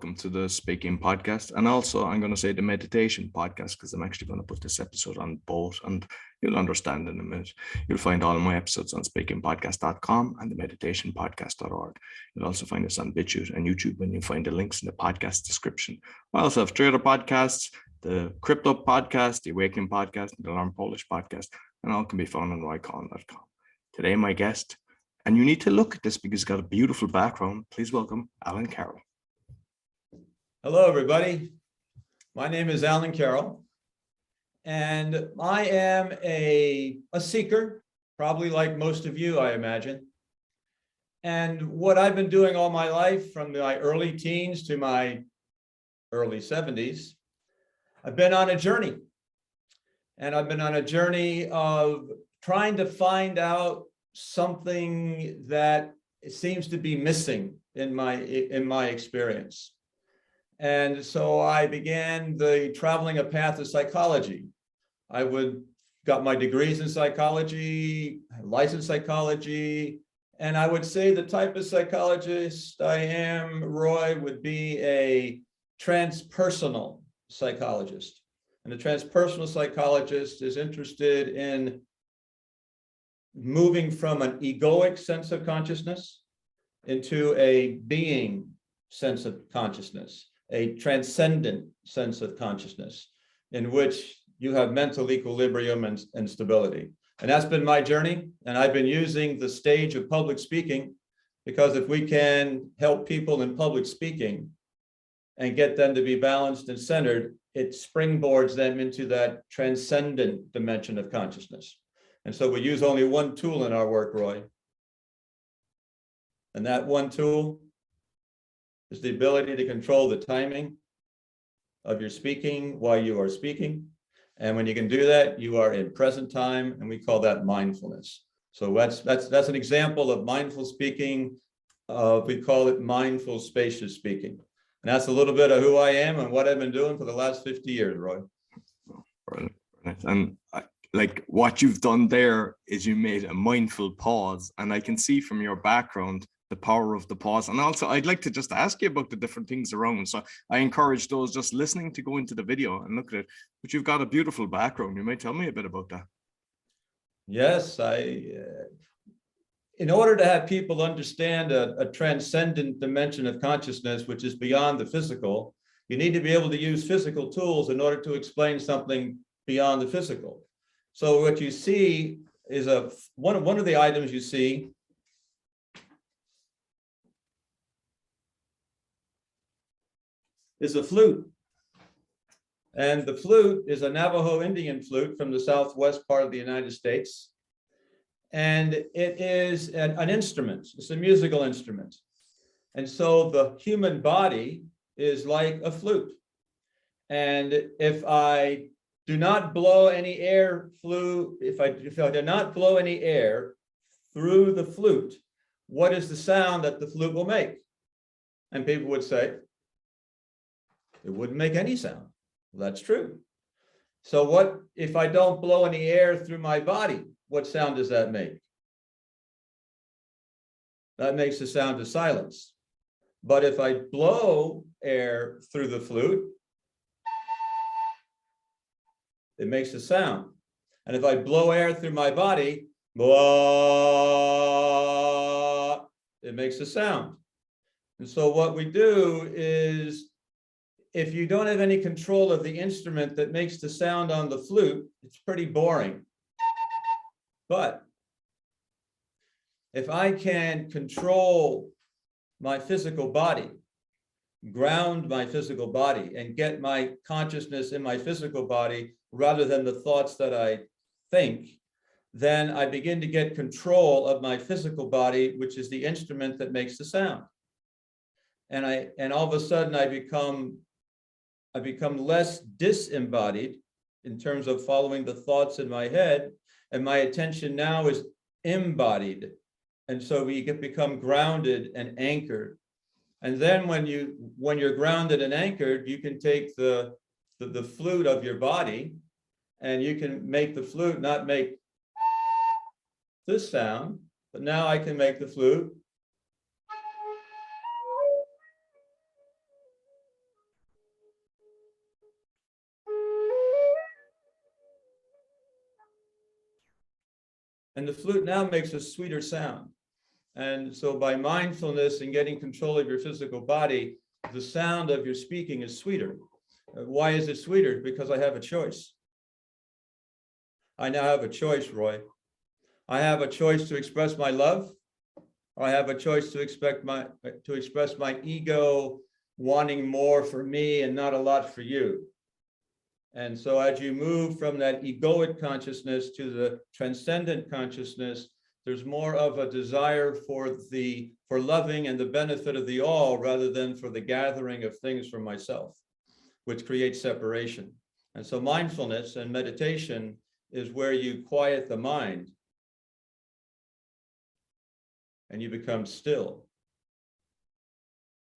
welcome to the Speaking Podcast. And also, I'm going to say the Meditation Podcast because I'm actually going to put this episode on both, and you'll understand in a minute. You'll find all of my episodes on speakingpodcast.com and the meditationpodcast.org. You'll also find us on BitChute and YouTube, and you'll find the links in the podcast description. I also have 3 other podcasts: the Crypto Podcast, the Awakening Podcast, and the Learn Polish Podcast, and all can be found on roycollin.com. Today, my guest, and you need to look at this because he's got a beautiful background. Please welcome Alan Carroll. Hello, everybody. My name is Alan Carroll, and I am a seeker, probably like most of you, I imagine. And what I've been doing all my life, from my early teens to my early 70s, I've been on a journey. And I've been on a journey of trying to find out something that seems to be missing in my experience. And so I began traveling a path of psychology. I got my degrees in psychology, licensed psychology, and I would say the type of psychologist I am, Roy, would be a transpersonal psychologist. And the transpersonal psychologist is interested in moving from an egoic sense of consciousness into a being sense of consciousness, a transcendent sense of consciousness in which you have mental equilibrium and stability. And that's been my journey. And I've been using the stage of public speaking, because if we can help people in public speaking and get them to be balanced and centered, it springboards them into that transcendent dimension of consciousness. And so we use only one tool in our work, Roy. And that one tool is the ability to control the timing of your speaking while you are speaking. And when you can do that, you are in present time, and we call that mindfulness. So that's an example of mindful speaking. We call it mindful spacious speaking. And that's a little bit of who I am and what I've been doing for the last 50 years, Roy. Brilliant. And like what you've done there is you made a mindful pause, and I can see from your background the power of the pause. And also I'd like to just ask you about the different things around. So I encourage those just listening to go into the video and look at it. But you've got a beautiful background. You might tell me a bit about that. Yes, in order to have people understand a transcendent dimension of consciousness, which is beyond the physical, you need to be able to use physical tools in order to explain something beyond the physical. So what you see is one of the items you see is a flute. And the flute is a Navajo Indian flute from the southwest part of the United States. And it is an instrument. It's a musical instrument. And so the human body is like a flute. And if I do not blow any air through, if I do not blow any air through the flute, what is the sound that the flute will make? And people would say, it wouldn't make any sound. Well, that's true. So what if I don't blow any air through my body? What sound does that make? That makes the sound of silence. But if I blow air through the flute, it makes a sound. And if I blow air through my body, blah, it makes a sound. And so what we do is, if you don't have any control of the instrument that makes the sound on the flute, it's pretty boring. But if I can control my physical body, ground my physical body, and get my consciousness in my physical body rather than the thoughts that I think, then I begin to get control of my physical body, which is the instrument that makes the sound. And all of a sudden I become less disembodied in terms of following the thoughts in my head, and my attention now is embodied. And so we become grounded and anchored. And then when you're grounded and anchored, you can take the flute of your body, and you can make the flute not make this sound, but now I can make the flute And the flute now makes a sweeter sound. And so by mindfulness and getting control of your physical body, the sound of your speaking is sweeter. Why is it sweeter? Because I have a choice. I now have a choice, Roy. I have a choice to express my love. I have a choice to express my ego wanting more for me and not a lot for you. And so as you move from that egoic consciousness to the transcendent consciousness, there's more of a desire for loving and the benefit of the all rather than for the gathering of things for myself, which creates separation. And so mindfulness and meditation is where you quiet the mind and you become still.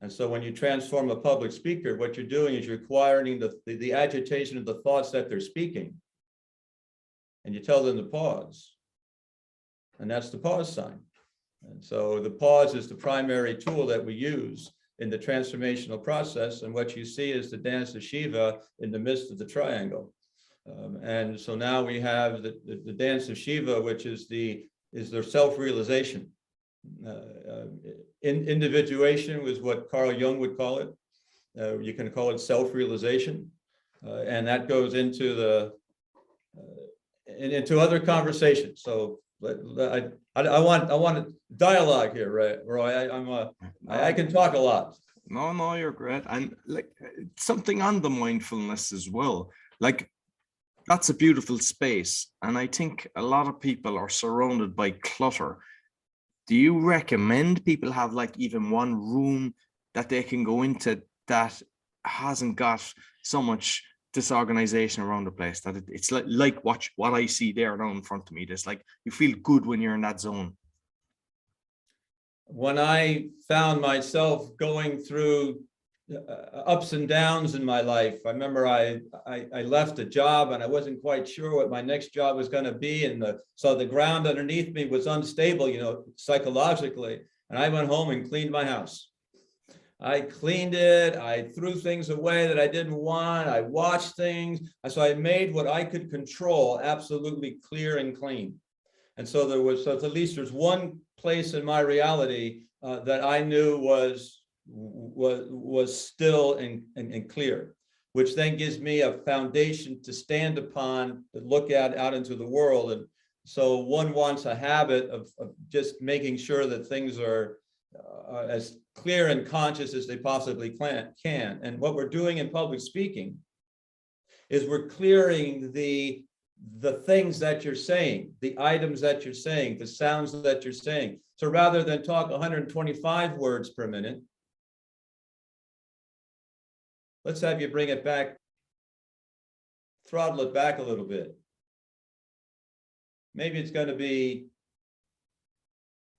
And so when you transform a public speaker, what you're doing is you're quieting the agitation of the thoughts that they're speaking. And you tell them to pause. And that's the pause sign. And so the pause is the primary tool that we use in the transformational process. And what you see is the dance of Shiva in the midst of the triangle. And so now we have the dance of Shiva, which is their self-realization. Individuation was what Carl Jung would call it. You can call it self-realization. And that goes into into other conversations. So I want a dialogue here, Roy. I can talk a lot. No, you're great. And like something on the mindfulness as well. Like that's a beautiful space. And I think a lot of people are surrounded by clutter. Do you recommend people have like even one room that they can go into that hasn't got so much disorganization around the place, that it's like what I see there now in front of me? There's like, you feel good when you're in that zone. When I found myself going through ups and downs in my life, I remember I left a job and I wasn't quite sure what my next job was going to be. And so the ground underneath me was unstable, psychologically. And I went home and cleaned my house. I cleaned it. I threw things away that I didn't want. I washed things. So I made what I could control absolutely clear and clean. And so at least there's one place in my reality that I knew was still and clear, which then gives me a foundation to stand upon, to look out into the world. And so one wants a habit of just making sure that things are as clear and conscious as they possibly can. And what we're doing in public speaking is we're clearing the things that you're saying, the items that you're saying, the sounds that you're saying. So rather than talk 125 words per minute, let's have you bring it back, throttle it back a little bit. Maybe it's going to be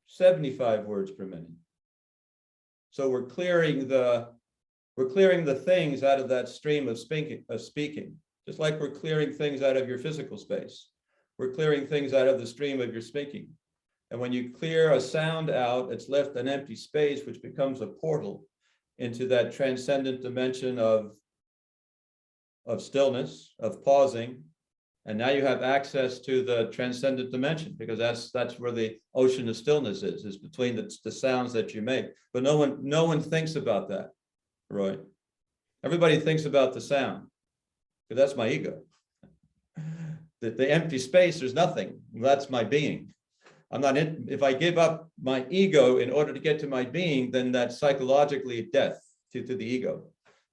75 words per minute. So we're clearing the things out of that stream of speaking, just like we're clearing things out of your physical space. We're clearing things out of the stream of your speaking. And when you clear a sound out, it's left an empty space, which becomes a portal into that transcendent dimension of stillness, of pausing. And now you have access to the transcendent dimension, because that's where the ocean of stillness is between the sounds that you make. But no one thinks about that, Roy. Everybody thinks about the sound, because that's my ego. The empty space, there's nothing. That's my being. I'm not in. If I give up my ego in order to get to my being, then that's psychologically death to the ego.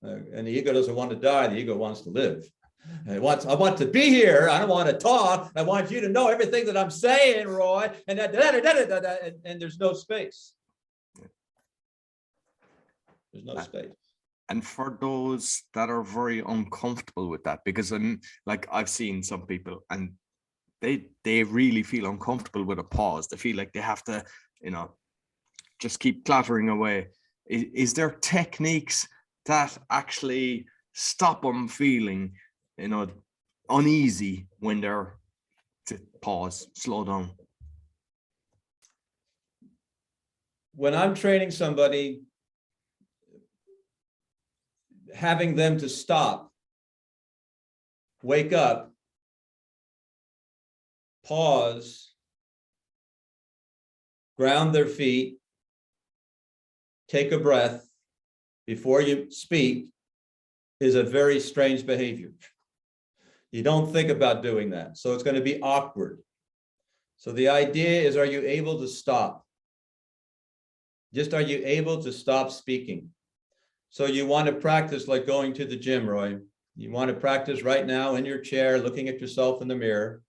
And the ego doesn't want to die. The ego wants to live. I want to be here. I don't want to talk. I want you to know everything that I'm saying, Roy. And and there's no space. There's no space. And for those that are very uncomfortable with that, because I've seen some people and they really feel uncomfortable with a pause. They feel like they have to, just keep clattering away. Is there techniques that actually stop them feeling, uneasy when they're to pause, slow down? When I'm training somebody, having them to stop, wake up, pause, ground their feet, take a breath before you speak is a very strange behavior. You don't think about doing that. So it's going to be awkward. So the idea is, are you able to stop? Just are you able to stop speaking? So you want to practice like going to the gym, Roy. You want to practice right now in your chair, looking at yourself in the mirror.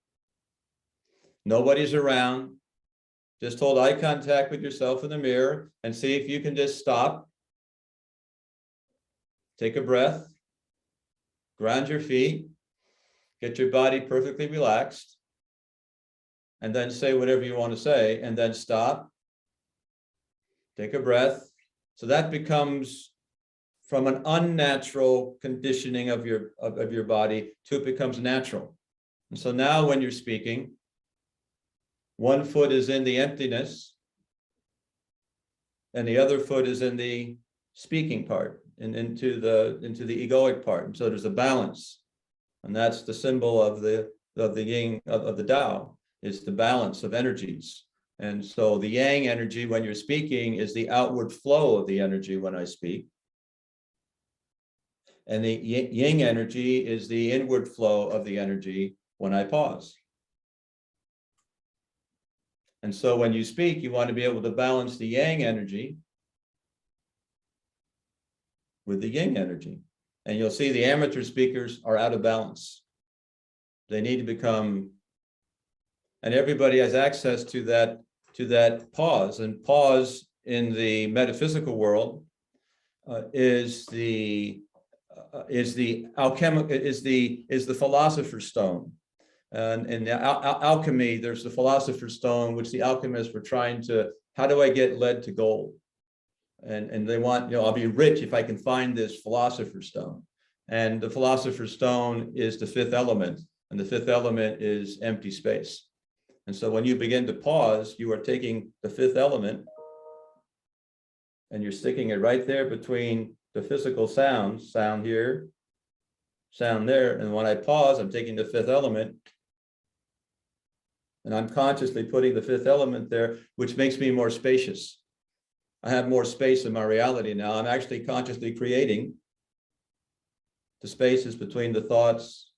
Nobody's around. Just hold eye contact with yourself in the mirror and see if you can just stop. Take a breath. Ground your feet. Get your body perfectly relaxed. And then say whatever you want to say, and then stop. Take a breath. So that becomes from an unnatural conditioning of your body to it becomes natural. And so now when you're speaking, one foot is in the emptiness and the other foot is in the speaking part and into the egoic part. And so there's a balance. And that's the symbol of the yin of the Tao, is the balance of energies. And so the yang energy when you're speaking is the outward flow of the energy when I speak. And the yin energy is the inward flow of the energy when I pause. And so when you speak, you want to be able to balance the yang energy with the yin energy. And you'll see the amateur speakers are out of balance. They need to become, and everybody has access to that pause. And pause in the metaphysical world is the philosopher's stone. And in the alchemy, there's the philosopher's stone, which the alchemists were trying to, how do I get lead to gold? And they want, I'll be rich if I can find this philosopher's stone. And the philosopher's stone is the fifth element, and the fifth element is empty space. And so when you begin to pause, you are taking the fifth element and you're sticking it right there between the physical sounds, sound here, sound there. And when I pause, I'm taking the fifth element and I'm consciously putting the fifth element there, which makes me more spacious. I have more space in my reality now. I'm actually consciously creating the spaces between the thoughts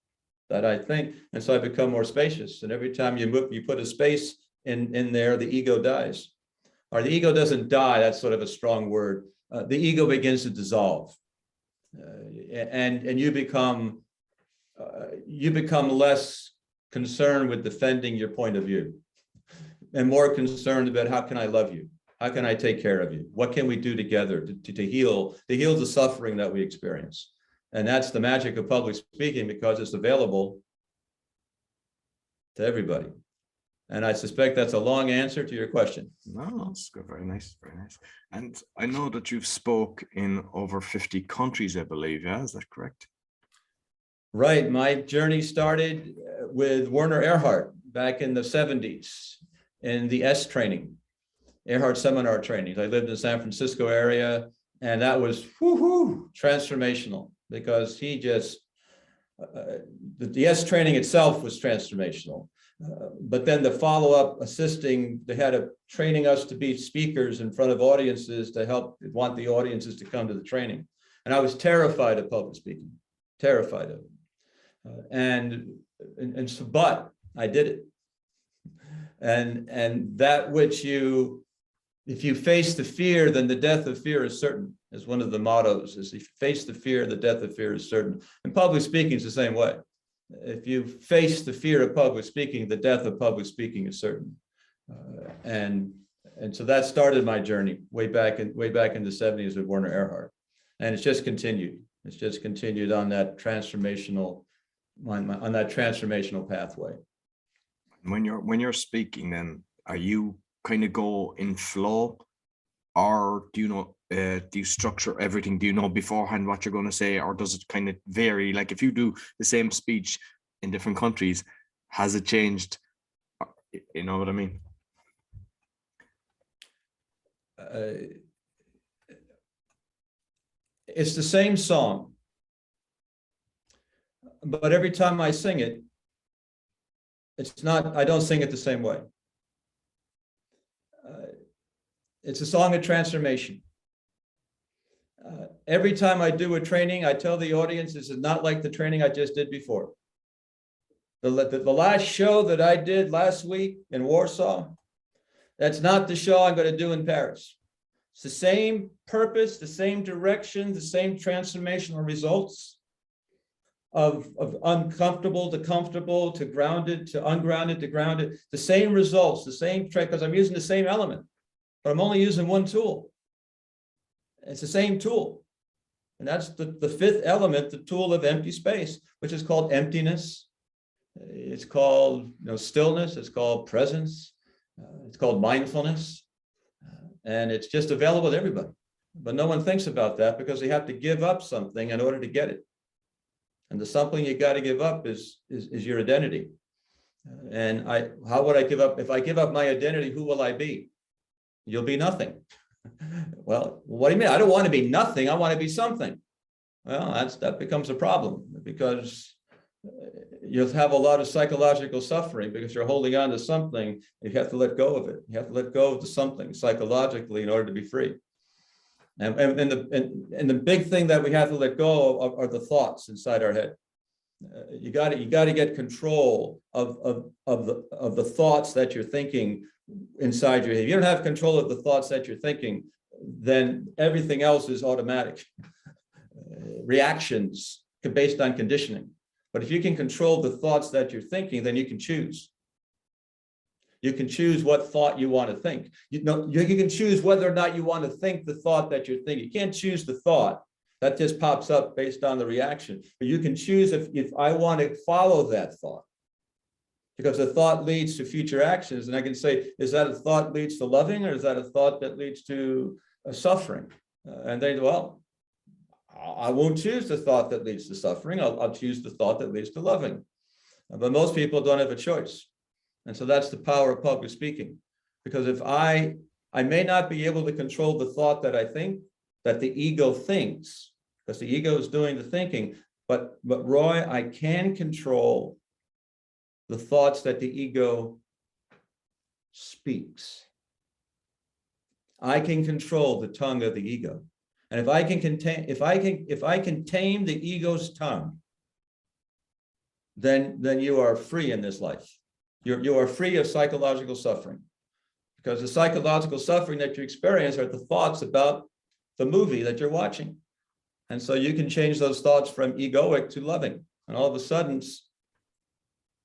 that I think. And so I become more spacious. And every time you move, you put a space in there, the ego dies. Or the ego doesn't die, that's sort of a strong word. The ego begins to dissolve. And you become less concerned with defending your point of view and more concerned about how can I love you? How can I take care of you? What can we do together to heal the suffering that we experience? And that's the magic of public speaking, because it's available to everybody. And I suspect that's a long answer to your question. No, it's good. Very nice, very nice. And I know that you've spoke in over 50 countries, I believe. Yeah, is that correct? Right. My journey started with Werner Erhard back in the 70s in the S training, Erhard seminar trainings. I lived in the San Francisco area, and that was transformational, because he just, the S training itself was transformational. But then the follow-up assisting, they had a training us to be speakers in front of audiences to help, want the audiences to come to the training. And I was terrified of public speaking, terrified of it. So, but I did it. And that which if you face the fear, then the death of fear is certain, is one of the mottos, is if you face the fear, the death of fear is certain. And public speaking is the same way. If you face the fear of public speaking, the death of public speaking is certain. And so that started my journey way back in the 70s with Werner Erhard. And it's just continued. It's just continued on that transformational, on that transformational pathway. When you're speaking, then are you kind of go in flow, or do you know, do you structure everything? Do you know beforehand what you're going to say, or does it kind of vary? Like if you do the same speech in different countries, has it changed? You know what I mean? It's the same song, but every time I sing it, it's not, I don't sing it the same way. It's a song of transformation. Every time I do a training, I tell the audience this is not like the training I just did before. The last show that I did last week in Warsaw, that's not the show I'm going to do in Paris. It's the same purpose, the same direction, the same transformational results of uncomfortable to comfortable, to grounded, to ungrounded, to grounded, the same results, the same track, because I'm using the same element, but I'm only using one tool. It's the same tool. And that's the fifth element, the tool of empty space, which is called emptiness. It's called stillness. It's called presence. It's called mindfulness. And it's just available to everybody. But no one thinks about that because they have to give up something in order to get it. And the something you got to give up is your identity. And how would I give up? If I give up my identity, who will I be? You'll be nothing. Well, what do you mean? I don't want to be nothing. I want to be something. Well, that becomes a problem because you'll have a lot of psychological suffering because you're holding on to something. You have to let go of it. You have to let go of the something psychologically in order to be free. And the big thing that we have to let go of are the thoughts inside our head. You got to get control of the thoughts that you're thinking inside your head. If you don't have control of the thoughts that you're thinking, then everything else is automatic. Reactions based on conditioning. But if you can control the thoughts that you're thinking, then you can choose. You can choose what thought you want to think. You can choose whether or not you want to think the thought that you're thinking. You can't choose the thought. That just pops up based on the reaction. But you can choose if I want to follow that thought. Because the thought leads to future actions. And I can say, is that a thought leads to loving, or is that a thought that leads to suffering? And they, well, I won't choose the thought that leads to suffering. I'll choose the thought that leads to loving. But most people don't have a choice. And so that's the power of public speaking. Because if I may not be able to control the thought that I think, that the ego thinks, because the ego is doing the thinking, but Roy, I can control the thoughts that the ego speaks. I can control the tongue of the ego. And if I can tame the ego's tongue, then you are free in this life. You are free of psychological suffering, because the psychological suffering that you experience are the thoughts about the movie that you're watching. And so you can change those thoughts from egoic to loving. And all of a sudden,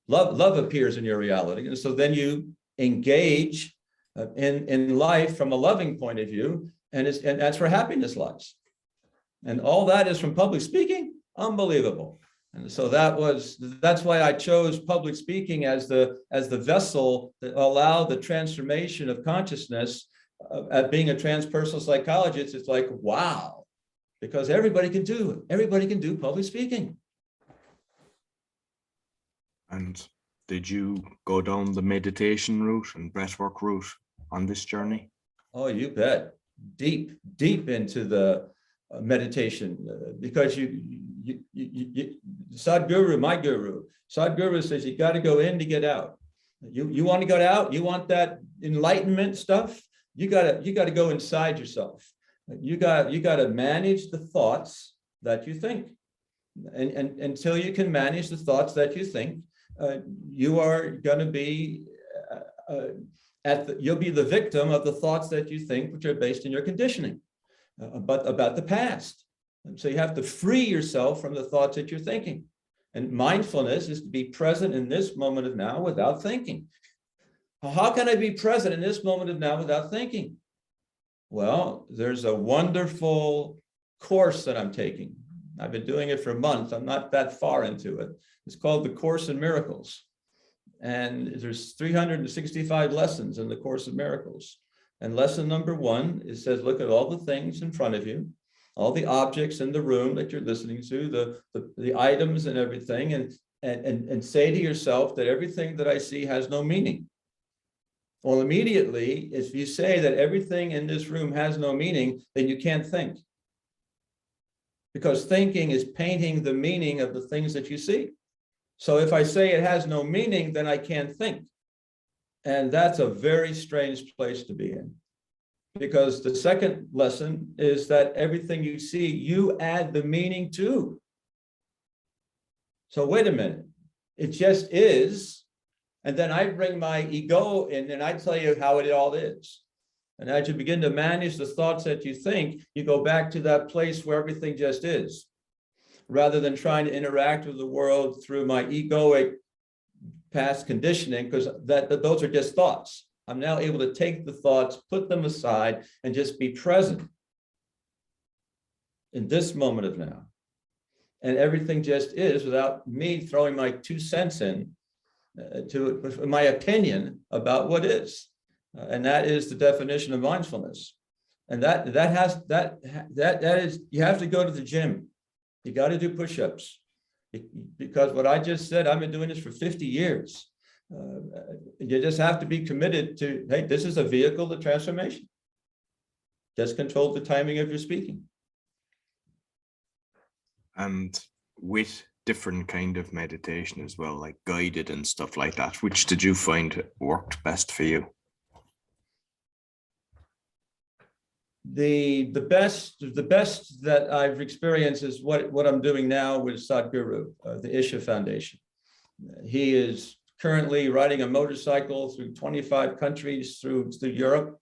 love appears in your reality. And so then you engage in life from a loving point of view, and that's where happiness lies. And all that is from public speaking. Unbelievable. And so that's why I chose public speaking as the vessel that allowed the transformation of consciousness. At being a transpersonal psychologist, it's like, wow, because everybody can do it. Everybody can do public speaking. And did you go down the meditation route and breathwork route on this journey? Oh, you bet. Deep into the meditation, because Sadhguru, my guru, Sadhguru says you got to go in to get out. You want to get out? You want that enlightenment stuff? You got to go inside yourself. You got to manage the thoughts that you think, and until you can manage the thoughts that you think, you are going to be you'll be the victim of the thoughts that you think, which are based in your conditioning about the past. And so you have to free yourself from the thoughts that you're thinking. And mindfulness is to be present in this moment of now without thinking. How can I be present in this moment of now without thinking? Well, there's a wonderful course that I'm taking. I've been doing it for months. I'm not that far into it. It's called the Course in Miracles. And there's 365 lessons in the Course of Miracles. And lesson number 1, it says, look at all the things in front of you, all the objects in the room that you're listening to, the items and everything, and say to yourself that everything that I see has no meaning. Well, immediately, if you say that everything in this room has no meaning, then you can't think. Because thinking is painting the meaning of the things that you see. So if I say it has no meaning, then I can't think. And that's a very strange place to be in. because the second lesson is that everything you see, you add the meaning to. So wait a minute, it just is. And then I bring my ego in and I tell you how it all is. And as you begin to manage the thoughts that you think, you go back to that place where everything just is, rather than trying to interact with the world through my egoic past conditioning, because those are just thoughts. I'm now able to take the thoughts, put them aside, and just be present in this moment of now. And everything just is, without me throwing my 2 cents in to my opinion about what is. And that is the definition of mindfulness. And that is, you have to go to the gym. You got to do push-ups, because what I just said, I've been doing this for 50 years. You just have to be committed to, hey, this is a vehicle to transformation. Just control the timing of your speaking. And with different kind of meditation as well, like guided and stuff like that, which did you find worked best for you? The best that I've experienced is what I'm doing now with Sadhguru, the Isha Foundation. He is currently riding a motorcycle through 25 countries through Europe.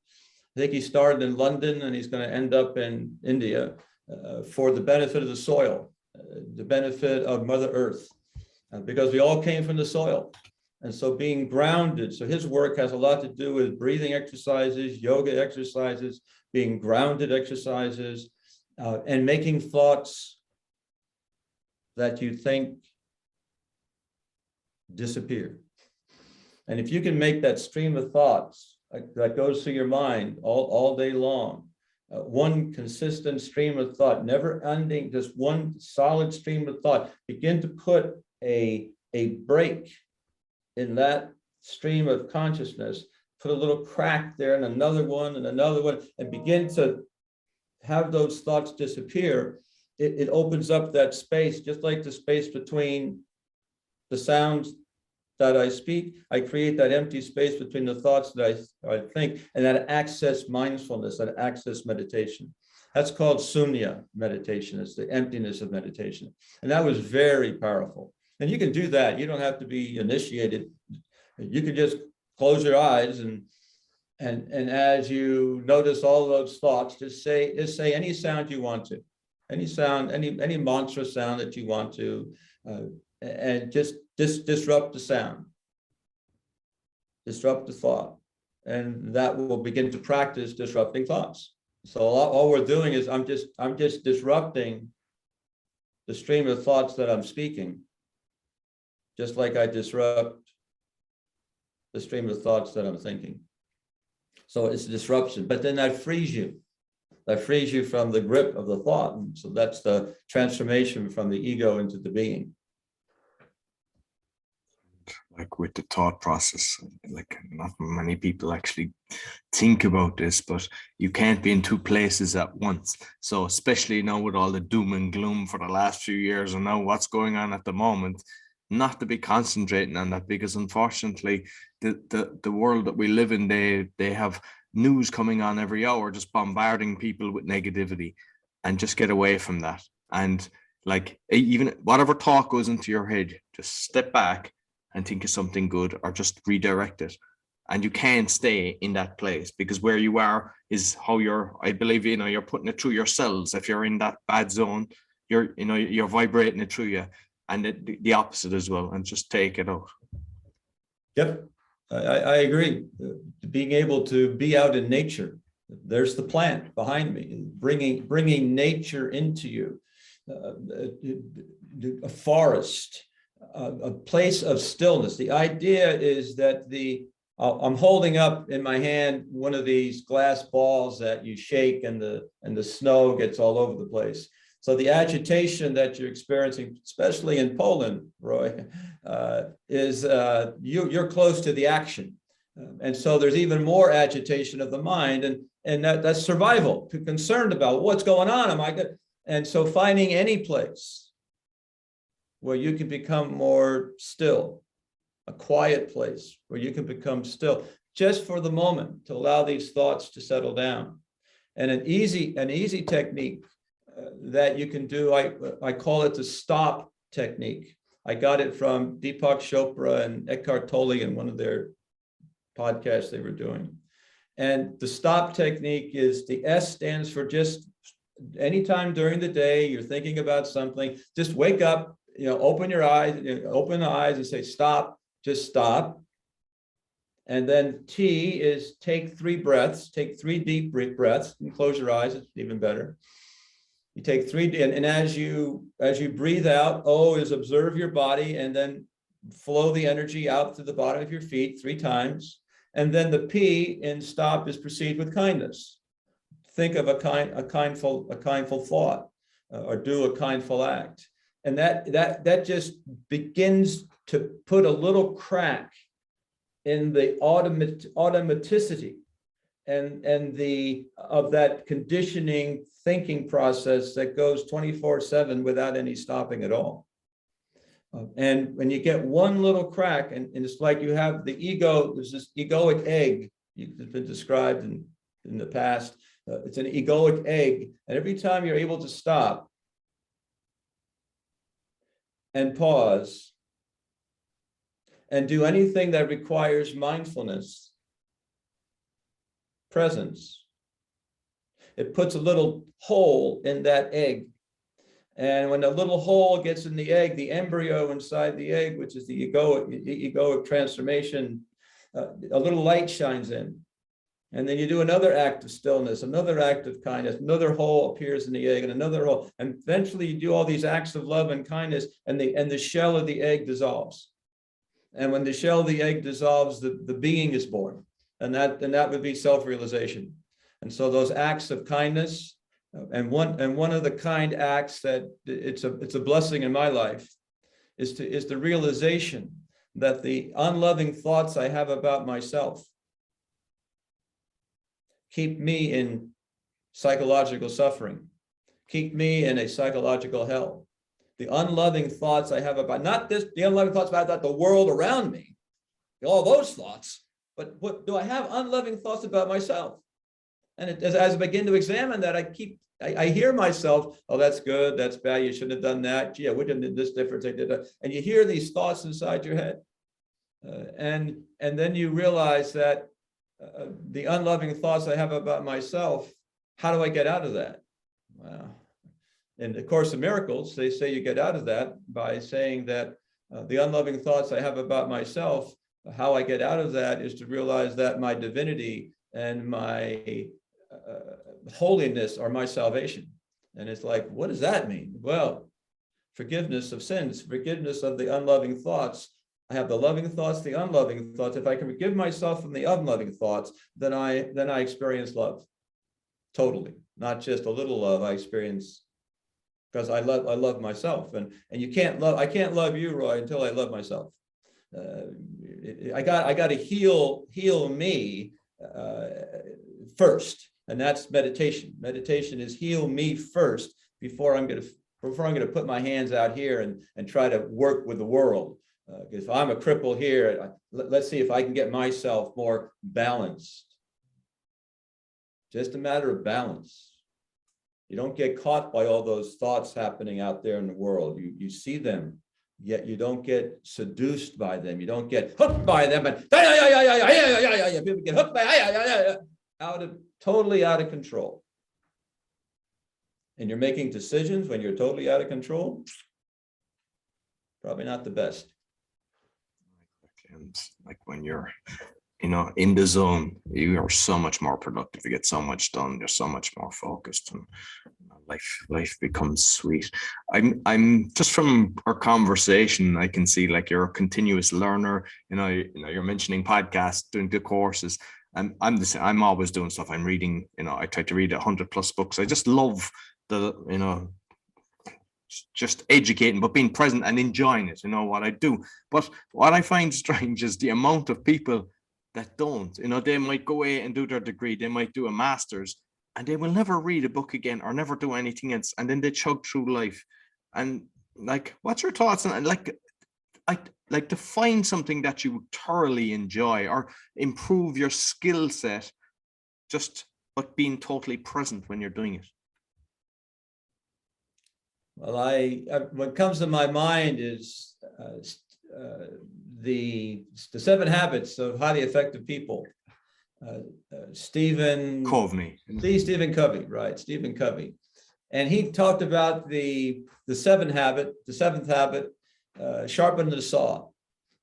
I think he started in London and he's going to end up in India for the benefit of the soil, the benefit of Mother Earth, because we all came from the soil. And so being grounded, so his work has a lot to do with breathing exercises, yoga exercises, being grounded exercises, and making thoughts that you think disappear. And if you can make that stream of thoughts that goes through your mind all day long, one consistent stream of thought, never ending, just one solid stream of thought, begin to put a break in that stream of consciousness, put a little crack there and another one, and begin to have those thoughts disappear. It opens up that space, just like the space between the sounds that I speak. I create that empty space between the thoughts that I think, and that access mindfulness, that access meditation. That's called sunya meditation. It's the emptiness of meditation. And that was very powerful. And you can do that. You don't have to be initiated. You can just close your eyes and as you notice all those thoughts, just say any sound you want to, any sound, any mantra sound that you want to, and just disrupt the sound, disrupt the thought, and that will begin to practice disrupting thoughts. So all we're doing is I'm just disrupting the stream of thoughts that I'm speaking, just like I disrupt the stream of thoughts that I'm thinking. So it's a disruption, but then that frees you. That frees you from the grip of the thought. And so that's the transformation from the ego into the being. Like with the thought process, like not many people actually think about this, but you can't be in 2 places at once. So especially now with all the doom and gloom for the last few years and now what's going on at the moment, not to be concentrating on that, because unfortunately the world that we live in, they have news coming on every hour, just bombarding people with negativity, and just get away from that. And like, even whatever thought goes into your head, just step back and think of something good, or just redirect it. And you can't stay in that place, because where you are is how I believe, you're putting it through your cells. If you're in that bad zone, you're vibrating it through you, and the opposite as well, and just take it out. Yep, I agree. Being able to be out in nature. There's the plant behind me, bringing nature into you, a forest, a place of stillness. The idea is that I'm holding up in my hand one of these glass balls that you shake and the snow gets all over the place. So the agitation that you're experiencing, especially in Poland, Roy, is you're close to the action. And so there's even more agitation of the mind, and that's survival, concerned about what's going on. Am I good? And so finding any place where you can become more still, a quiet place where you can become still just for the moment to allow these thoughts to settle down. And an easy technique that you can do, I call it the stop technique. I got it from Deepak Chopra and Eckhart Tolle in one of their podcasts they were doing. And the stop technique is, the S stands for just anytime during the day you're thinking about something, just wake up, open your eyes, open the eyes and say, stop, just stop. And then T is take 3 breaths, take 3 deep breaths, and close your eyes, it's even better. You take 3, and as you breathe out, O is observe your body and then flow the energy out to the bottom of your feet 3 times. And then the P in stop is proceed with kindness. Think of a kindful thought, or do a kindful act. And that just begins to put a little crack in the automaticity and the of that conditioning thinking process that goes 24/7 without any stopping at all. And when you get one little crack, and it's like you have the ego, there's this egoic egg, it's been described in the past. It's an egoic egg, and every time you're able to stop and pause and do anything that requires mindfulness, presence, it puts a little hole in that egg. And when a little hole gets in the egg, the embryo inside the egg, which is the egoic transformation, a little light shines in. And then you do another act of stillness, another act of kindness, another hole appears in the egg, and another hole. And eventually you do all these acts of love and kindness, and the shell of the egg dissolves. And when the shell of the egg dissolves, the being is born. And that would be self-realization. And so those acts of kindness, and one of the kind acts that it's a blessing in my life is the realization that the unloving thoughts I have about myself keep me in psychological suffering, keep me in a psychological hell. The unloving thoughts I have about, not this, the unloving thoughts about the world around me, all those thoughts, but what do I have unloving thoughts about myself? And as I begin to examine that, I hear myself, oh, that's good, that's bad, you shouldn't have done that. Gee, I would have done this different, I did that. And you hear these thoughts inside your head. And then you realize that the unloving thoughts I have about myself, how do I get out of that? Wow. In the Course of Miracles, they say you get out of that by saying that the unloving thoughts I have about myself, how I get out of that is to realize that my divinity and my holiness are my salvation. And it's like, what does that mean? Well, forgiveness of sins, forgiveness of the unloving thoughts. I have the loving thoughts, the unloving thoughts. If I can forgive myself from the unloving thoughts, then I experience love. Totally. Not just a little love, I experience, because I love myself. And I can't love you, Roy, until I love myself. I got to heal me first. And that's meditation. Meditation is heal me first before I'm going to put my hands out here and try to work with the world. If I'm a cripple here, let's see if I can get myself more balanced. Just a matter of balance. You don't get caught by all those thoughts happening out there in the world. You see them, yet you don't get seduced by them. You don't get hooked by them. And people get hooked by totally out of control. And you're making decisions when you're totally out of control. Probably not the best. And like when you're, in the zone, you are so much more productive. You get so much done. You're so much more focused, and life becomes sweet. I'm just from our conversation, I can see like you're a continuous learner. You're mentioning podcasts, doing the courses. I'm the same. I'm always doing stuff. I'm reading. I try to read 100+ books. I just love just educating, but being present and enjoying it, what I do. But what I find strange is the amount of people that don't, they might go away and do their degree, they might do a master's, and they will never read a book again or never do anything else. And then they chug through life. And like, what's your thoughts on, like, I like to find something that you thoroughly enjoy or improve your skill set, just but being totally present when you're doing it. Well, what comes to my mind is the 7 habits of highly effective people. Stephen Covey, right? Stephen Covey, and he talked about the seventh habit, sharpen the saw,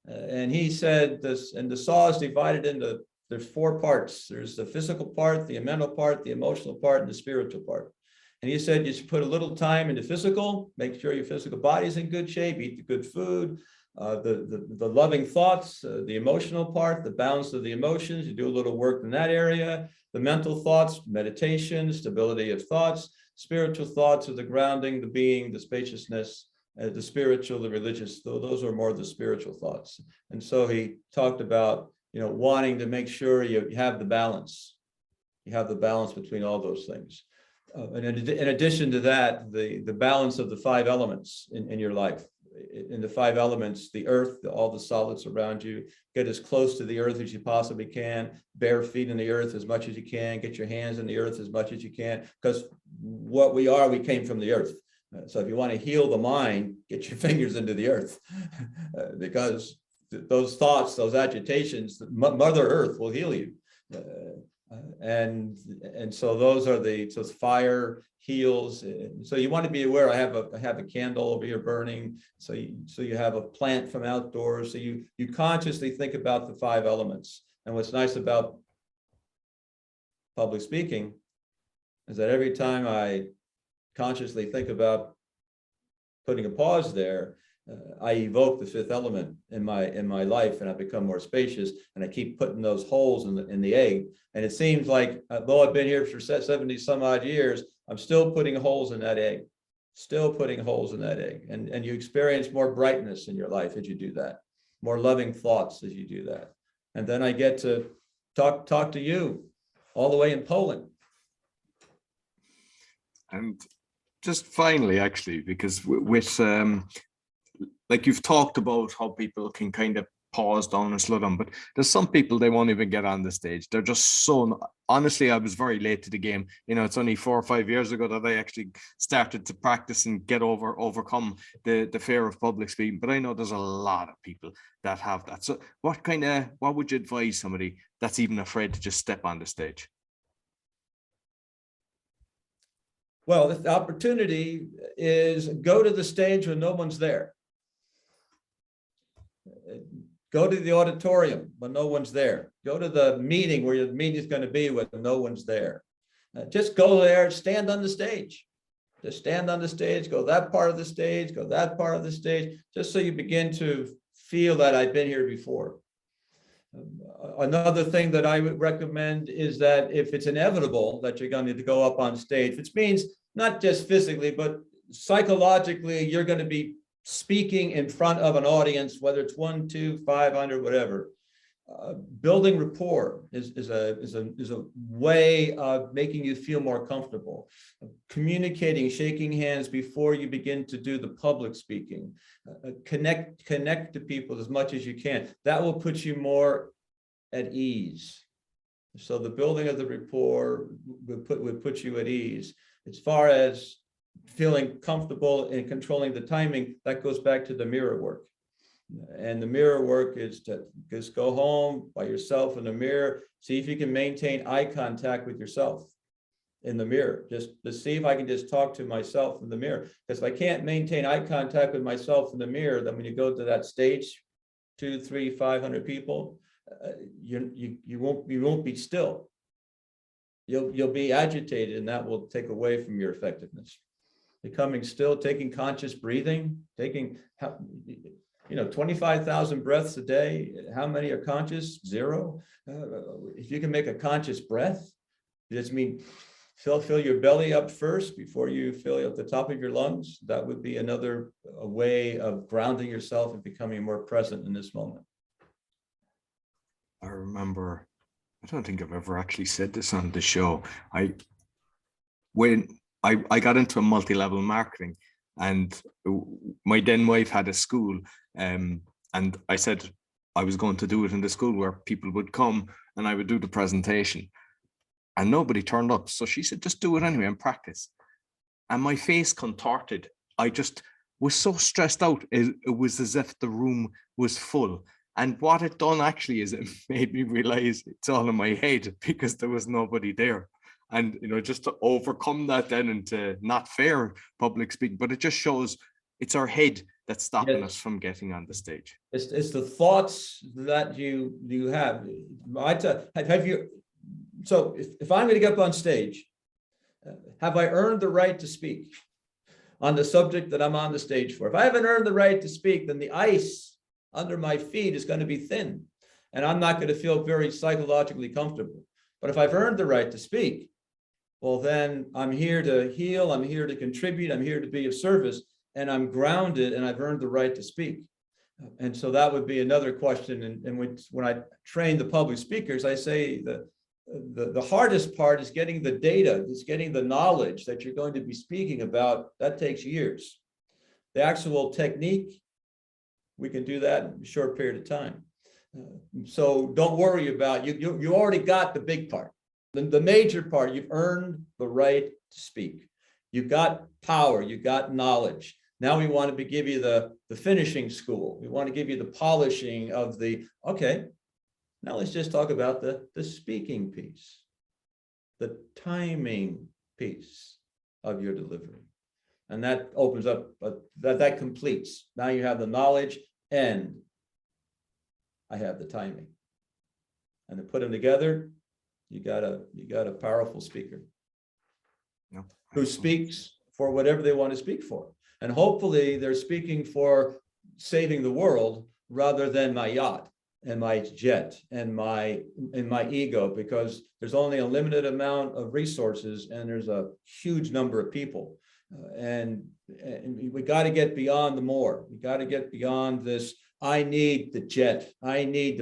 and he said this, and the saw is divided into, there's 4 parts. There's the physical part, the mental part, the emotional part, and the spiritual part. And he said you should put a little time into physical, make sure your physical body is in good shape, eat the good food, the loving thoughts, the emotional part, the balance of the emotions, you do a little work in that area, the mental thoughts, meditation, stability of thoughts, spiritual thoughts are the grounding, the being, the spaciousness, the spiritual, the religious, those are more the spiritual thoughts. And so he talked about, wanting to make sure you have the balance. You have the balance between all those things. And in addition to that, the balance of the 5 elements in your life. In the 5 elements, the earth, all the solids around you, get as close to the earth as you possibly can, bare feet in the earth as much as you can, get your hands in the earth as much as you can, because what we are, we came from the earth. So if you want to heal the mind, get your fingers into the earth, because those thoughts, those agitations, Mother Earth will heal you. And so those are so fire heals. So you want to be aware. I have a candle over here burning. So you have a plant from outdoors. So you consciously think about the 5 elements. And what's nice about public speaking is that every time I consciously think about putting a pause there, I evoke the 5th element in my life, and I become more spacious, and I keep putting those holes in the egg. And it seems like, though I've been here for 70 some odd years, I'm still putting holes in that egg, and you experience more brightness in your life as you do that, more loving thoughts as you do that. And then I get to talk to you all the way in Poland. And just finally, actually, because with like you've talked about how people can kind of pause down and slow down, but there's some people, they won't even get on the stage. They're just so, honestly, I was very late to the game. It's only 4 or 5 years ago that I actually started to practice and overcome the fear of public speaking. But I know there's a lot of people that have that. So what would you advise somebody that's even afraid to just step on the stage? Well, the opportunity is go to the stage when no one's there. Go to the auditorium when no one's there. Go to the meeting where your meeting is going to be when no one's there. Just go there, stand on the stage. Just stand on the stage, go that part of the stage, go that part of the stage, just so you begin to feel that I've been here before. Another thing that I would recommend is that if it's inevitable that you're going to go up on stage, which means not just physically, but psychologically, you're going to be speaking in front of an audience, whether it's 1, 2, 500, whatever. Building rapport is a way of making you feel more comfortable. Communicating, shaking hands before you begin to do the public speaking. Connect to people as much as you can. That will put you more at ease. So the building of the rapport would put you at ease. As far as feeling comfortable in controlling the timing, that goes back to the mirror work. And the mirror work is to just go home by yourself in the mirror, see if you can maintain eye contact with yourself in the mirror. Just to see if I can just talk to myself in the mirror. Because if I can't maintain eye contact with myself in the mirror, then when you go to that stage, 200, 300, 500 people, you won't be still. You'll be agitated, and that will take away from your effectiveness. Becoming still, taking conscious breathing, taking 25,000 breaths a day. How many are conscious? 0. If you can make a conscious breath, just mean fill your belly up first before you fill up the top of your lungs. That would be another way of grounding yourself and becoming more present in this moment. I remember, I don't think I've ever actually said this on the show. When I got into multi-level marketing, And my then wife had a school, and I said I was going to do it in the school where people would come and I would do the presentation, and nobody turned up. So she said, just do it anyway and practice. And my face contorted. I just was so stressed out. It was as if the room was full. And what it done actually is it made me realize it's all in my head because there was nobody there. And, just to overcome that then into not fair public speaking, but it just shows it's our head that's stopping us from getting on the stage. It's the thoughts that you have. So if I'm going to get up on stage, have I earned the right to speak on the subject that I'm on the stage for? If I haven't earned the right to speak, then the ice under my feet is going to be thin, and I'm not going to feel very psychologically comfortable. But if I've earned the right to speak, well, then I'm here to heal, I'm here to contribute, I'm here to be of service, and I'm grounded, and I've earned the right to speak. And so that would be another question. And when I train the public speakers, I say that the hardest part is getting the data, is getting the knowledge that you're going to be speaking about. That takes years. The actual technique, we can do that in a short period of time. So don't worry about, you already got the big part. The major part, you've earned the right to speak. You've got power, you've got knowledge. Now we want to give you the finishing school. We want to give you the polishing of okay, now let's just talk about the speaking piece, the timing piece of your delivery. And that opens up, that completes. Now you have the knowledge and I have the timing. And to put them together, you got a powerful speaker who speaks for whatever they want to speak for. And hopefully they're speaking for saving the world rather than my yacht and my jet and my ego, because there's only a limited amount of resources and there's a huge number of people. And we got to get beyond the more. We got to get beyond this. I need the jet. I need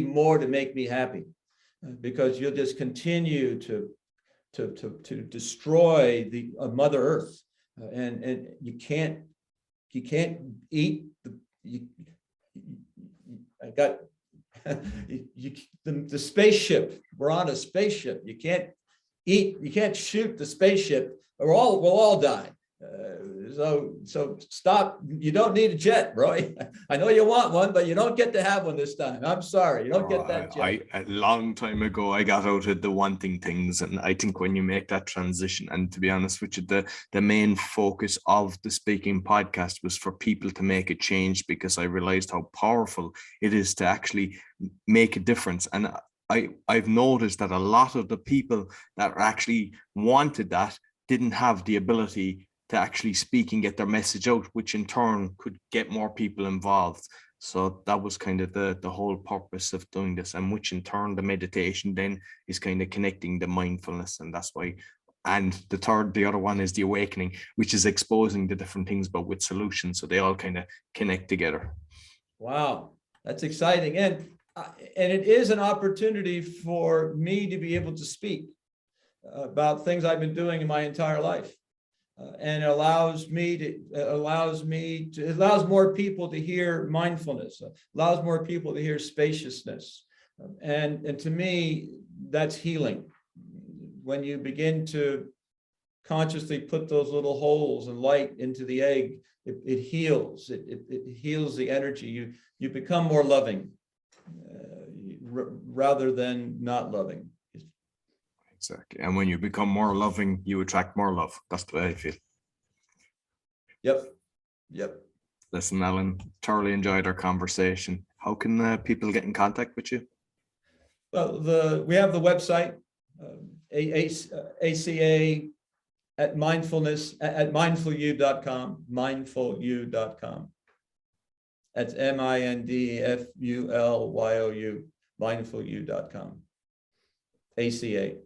more to make me happy, because you'll just continue to destroy the Mother Earth, and you can't eat the spaceship. We're on a spaceship. You can't eat. You can't shoot the spaceship. We'll all die. So stop. You don't need a jet, Roy. I know you want one, but you don't get to have one this time. I'm sorry, you don't get that jet. A long time ago, I got out of the wanting things, and I think when you make that transition, and to be honest with you, the main focus of the speaking podcast was for people to make a change, because I realized how powerful it is to actually make a difference. And I've noticed that a lot of the people that actually wanted that didn't have the ability to actually speak and get their message out, which in turn could get more people involved. So that was kind of the whole purpose of doing this, and which in turn the meditation then is kind of connecting the mindfulness, and that's why. And the other one is the awakening, which is exposing the different things but with solutions, so they all kind of connect together. Wow, that's exciting. And it is an opportunity for me to be able to speak about things I've been doing in my entire life. And it allows more people to hear mindfulness, allows more people to hear spaciousness. And to me, that's healing. When you begin to consciously put those little holes and light into the egg, it heals. It heals the energy. You become more loving rather than not loving. Exactly. And when you become more loving, you attract more love. That's the way I feel. Yep. Listen, Alan, thoroughly enjoyed our conversation. How can people get in contact with you? Well, we have the website, ACA at mindfulness at mindfulu.com, mindfulu.com. That's MINDFULYOU, mindfulu.com. ACA.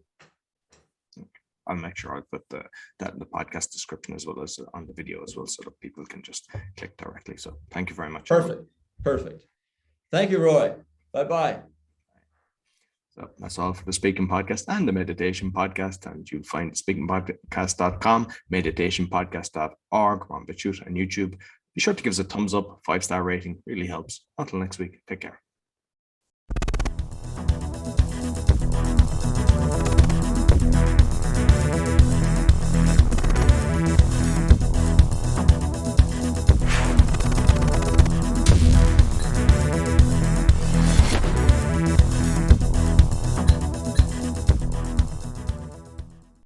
I'll make sure I put that in the podcast description as well as on the video as well, so that people can just click directly. So thank you very much. Perfect. Thank you, Roy. Bye-bye. So that's all for the Speaking Podcast and the Meditation Podcast. And you'll find speakingpodcast.com, meditationpodcast.org on BitChute and YouTube. Be sure to give us a thumbs up, 5-star rating, really helps. Until next week, take care.